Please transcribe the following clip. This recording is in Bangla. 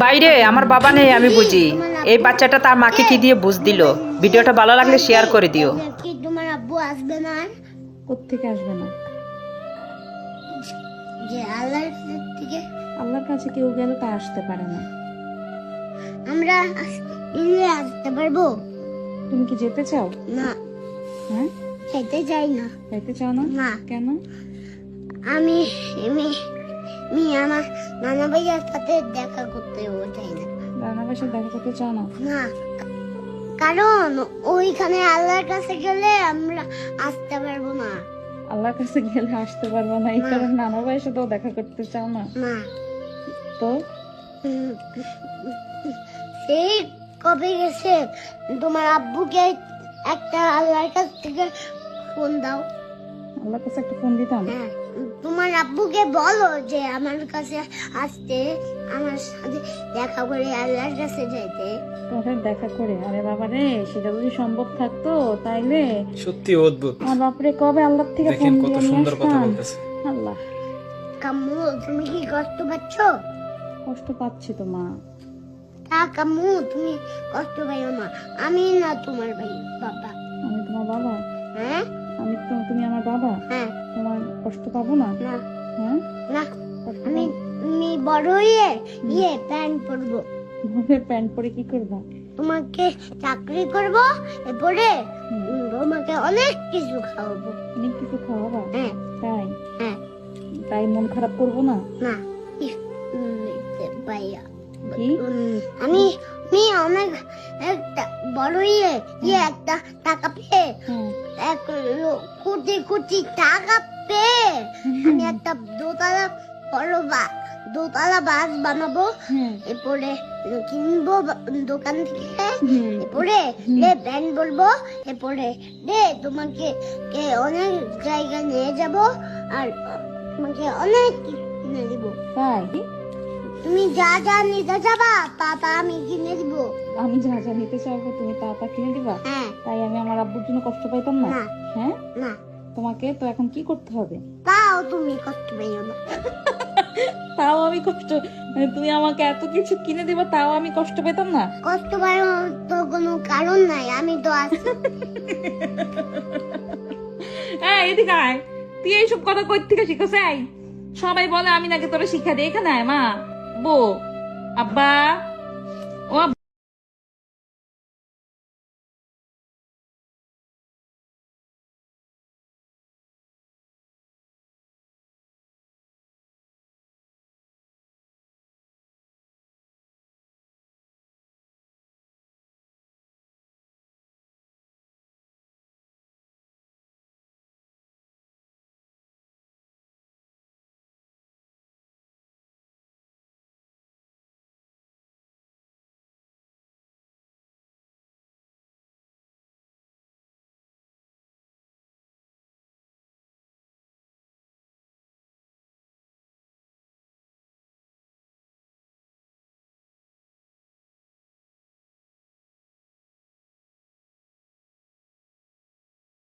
বাইরে আমার বাবা নেই, আমি বুঝি। এই বাচ্চাটা তার মাকে কি দিয়ে বুঝ দিল। ভিডিওটা ভালো লাগলে শেয়ার করে দিও। কি তোমার আব্বু আসবে না? কোত্থেকে আসবে না? যে আল্লাহর থেকে আল্লাহর কাছে কেউ গেলে তা আসতে পারে না। আমরা ইন্ডিয়া আসতে পারবো? তুমি কি যেতে চাও? না, হ্যাঁ, খেতে চাই না। যেতে চাও না? না। কেন? আমি আমি আমি আমার নানা ভাইয়ার সাথে দেখা করতেও চাই না। রান্নার সাথে দেখা করতে চাও না? না, কারণ ওইখানে আল্লাহর কাছে গেলে আমরা আসতে পারবো না। আল্লাহর কাছে গেলে আসতে পারবে না, এই না। কারণে নানা ভাইয়ের সাথেও দেখা করতে চাও না? না, তো উম, সেই কবে গেছে তোমার আব্বুকে একটা আল্লাহর কাছ থেকে ফোন দাও। আল্লাহর কাছে একটা ফোন দিতাম। হ্যাঁ, তোমার আব্বুকে বলো যে আমার কাছে আসতে, আমার সাথে দেখা করে আল্লাহর কাছে যাইতে। তোমার দেখা করে? আরে বাবা রে, সেটা যদি সম্ভব থাকতো তাইলে সত্যি অদ্ভুত। আমার বাপরে কবে আল্লাহ থেকে দেখেন ফোন কত দিয়ে নিয়ে সুন্দর কথা আসতাম। বলতেছে। আল্লাহ, কাম্মু তুমি কি কষ্ট পাচ্ছ? কষ্ট পাচ্ছি তো মা। তা কাম্মু তুমি কষ্ট পাইও না, আমি না তোমার ভাই বাবা। আমি তোমার বাবা? হ্যাঁ তুমি আমার বাবা? হ্যাঁ। তোমার কষ্ট পাবো না? না হ্যাঁ, না, কষ্ট আমি পাবো? আমি বড় হয়ে প্যান্ট পরবো, প্যান্ট পরে কি করবা? তোমাকে চাকরি করবো, এরপরে তোমাকে অনেক কিছু খাওয়াবো। অনেক কিছু খাওয়াবা? হ্যাঁ তাই? হ্যাঁ। তাই মন খারাপ করবো না? না, ভাইয়া কি? আমি আমি অনেক একটা বড় একটা টাকা পেয়ে, হ্যাঁ। এক কোটি কোটি টাকা পেয়ে আমি একটা দোতলা বাস বানাবো। হ্যাঁ। এরপরে কিনবো দোকান থেকে, হুম। এরপরে ব্যান্ড বলবো, এরপরে তোমাকে অনেক জায়গায় নিয়ে যাব আর তোমাকে অনেক কিছু কিনে দিব। তাই? তুমি যা যা নিতে যাবা তা আমি কিনে দিব। আমি যা যা নিতে চাইবো তুমি তা তা কিনে দিবা? হ্যাঁ। তাই আমি আমার আব্বুর জন্য কষ্ট পাইতাম না? না। হ্যাঁ, না, তোমাকে তো এখন কি করতে হবে? তাও তুমি কষ্ট পাইও না। তাও আমি কষ্ট, মানে তুমি আমাকে এত কিছু কিনে দিবা তাও আমি কষ্ট পেতাম না? কষ্ট পাইও তো কোনো কারণ নাই, আমি তো আছি। এদিকে আয়, তুই এইসব কথা কই থেকে শিখছ? সবাই বলে আমি নাকি তোরা শিক্ষা দিই। এখানে আয় মা, বো, আব্বা।